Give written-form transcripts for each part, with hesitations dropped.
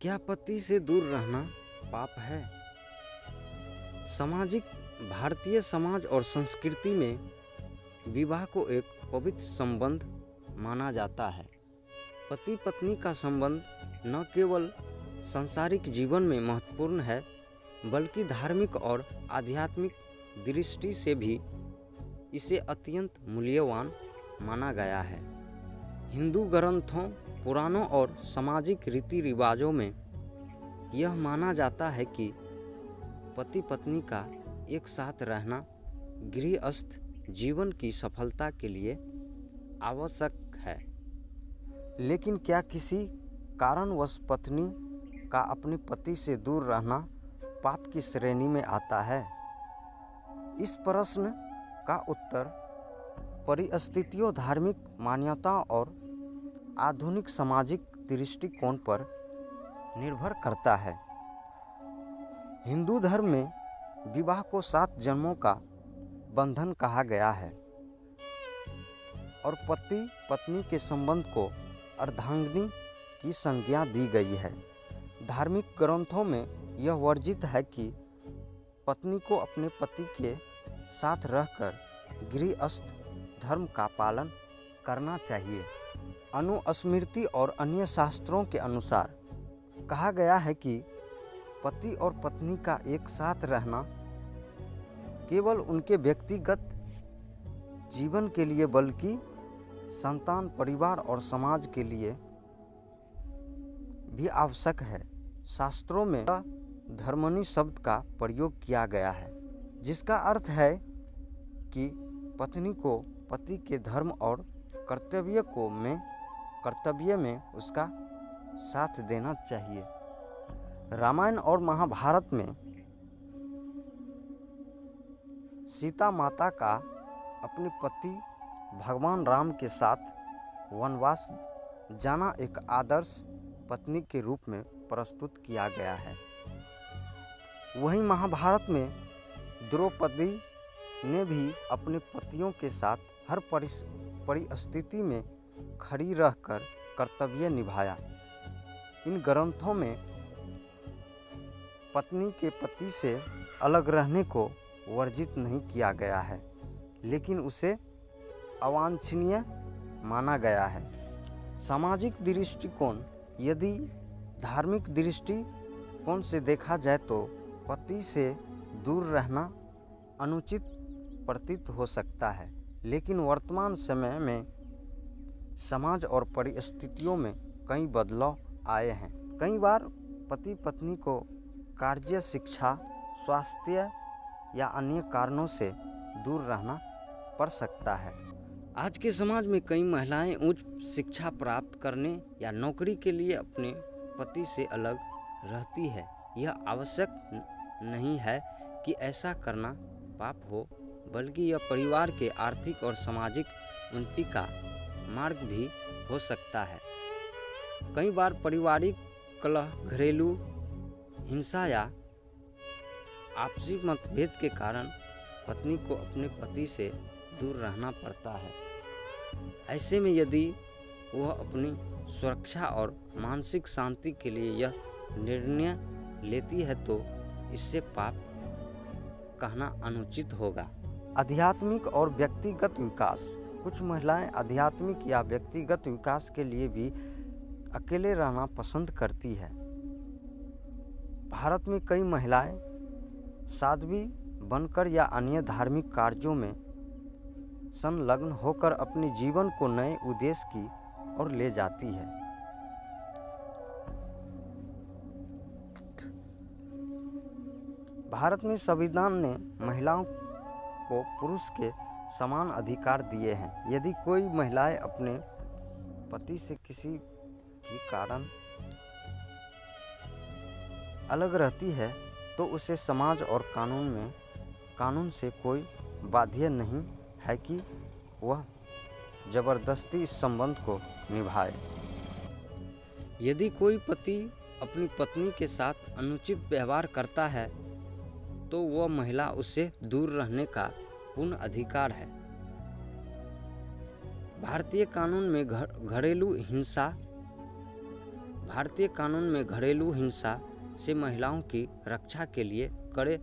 क्या पति से दूर रहना पाप है? सामाजिक भारतीय समाज और संस्कृति में विवाह को एक पवित्र संबंध माना जाता है। पति पत्नी का संबंध न केवल सांसारिक जीवन में महत्वपूर्ण है, बल्कि धार्मिक और आध्यात्मिक दृष्टि से भी इसे अत्यंत मूल्यवान माना गया है। हिंदू ग्रंथों, पुराणों और सामाजिक रीति रिवाजों में यह माना जाता है कि पति पत्नी का एक साथ रहना गृहस्थ जीवन की सफलता के लिए आवश्यक है। लेकिन क्या किसी कारणवश पत्नी का अपने पति से दूर रहना पाप की श्रेणी में आता है? इस प्रश्न का उत्तर परिस्थितियों, धार्मिक मान्यताओं और आधुनिक सामाजिक दृष्टिकोण पर निर्भर करता है। हिंदू धर्म में विवाह को 7 जन्मों का बंधन कहा गया है और पति पत्नी के संबंध को अर्धांगिनी की संज्ञा दी गई है। धार्मिक ग्रंथों में यह वर्जित है कि पत्नी को अपने पति के साथ रहकर गृहस्थ धर्म का पालन करना चाहिए। अनुस्मृति और अन्य शास्त्रों के अनुसार कहा गया है कि पति और पत्नी का एक साथ रहना केवल उनके व्यक्तिगत जीवन के लिए बल्कि संतान, परिवार और समाज के लिए भी आवश्यक है। शास्त्रों में धर्मनि शब्द का प्रयोग किया गया है, जिसका अर्थ है कि पत्नी को पति के धर्म और कर्तव्य में उसका साथ देना चाहिए। रामायण और महाभारत में सीता माता का अपने पति भगवान राम के साथ वनवास जाना एक आदर्श पत्नी के रूप में प्रस्तुत किया गया है। वहीं महाभारत में द्रौपदी ने भी अपने पतियों के साथ हर परिस्थिति में खड़ी रहकर कर्तव्य निभाया। इन ग्रंथों में पत्नी के पति से अलग रहने को वर्जित नहीं किया गया है, लेकिन उसे अवांछनीय माना गया है। सामाजिक दृष्टिकोण, यदि धार्मिक दृष्टिकोण से देखा जाए तो पति से दूर रहना अनुचित प्रतीत हो सकता है, लेकिन वर्तमान समय में समाज और परिस्थितियों में कई बदलाव आए हैं। कई बार पति पत्नी को कार्य, शिक्षा, स्वास्थ्य या अन्य कारणों से दूर रहना पड़ सकता है। आज के समाज में कई महिलाएं उच्च शिक्षा प्राप्त करने या नौकरी के लिए अपने पति से अलग रहती है। यह आवश्यक नहीं है कि ऐसा करना पाप हो, बल्कि यह परिवार के आर्थिक और सामाजिक उन्नति का मार्ग भी हो सकता है। कई बार पारिवारिक कलह, घरेलू हिंसा या आपसी मतभेद के कारण पत्नी को अपने पति से दूर रहना पड़ता है। ऐसे में यदि वह अपनी सुरक्षा और मानसिक शांति के लिए यह निर्णय लेती है तो इससे पाप कहना अनुचित होगा। आध्यात्मिक और व्यक्तिगत विकास। कुछ महिलाएं आध्यात्मिक या व्यक्तिगत विकास के लिए भी अकेले रहना पसंद करती है। भारत में कई महिलाएं साध्वी बनकर या अन्य धार्मिक कार्यों में संलग्न होकर अपने जीवन को नए उद्देश्य की ओर ले जाती है। भारत में संविधान ने महिलाओं को पुरुष के समान अधिकार दिए हैं। यदि कोई महिलाएं अपने पति से किसी भी कारण अलग रहती है तो उसे समाज और कानून से कोई बाध्य नहीं है कि वह जबरदस्ती इस संबंध को निभाए। यदि कोई पति अपनी पत्नी के साथ अनुचित व्यवहार करता है तो वह महिला उससे दूर रहने का पूर्ण अधिकार है। भारतीय कानून में घरेलू हिंसा भारतीय कानून में घरेलू हिंसा से महिलाओं की रक्षा के लिए कड़े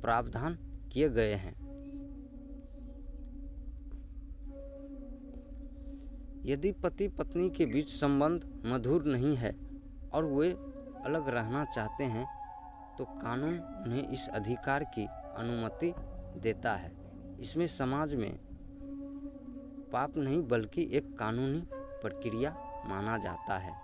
प्रावधान किए गए हैं। यदि पति पत्नी के बीच संबंध मधुर नहीं है और वे अलग रहना चाहते हैं तो कानून उन्हें इस अधिकार की अनुमति देता है। इसमें समाज में पाप नहीं बल्कि एक कानूनी प्रक्रिया माना जाता है।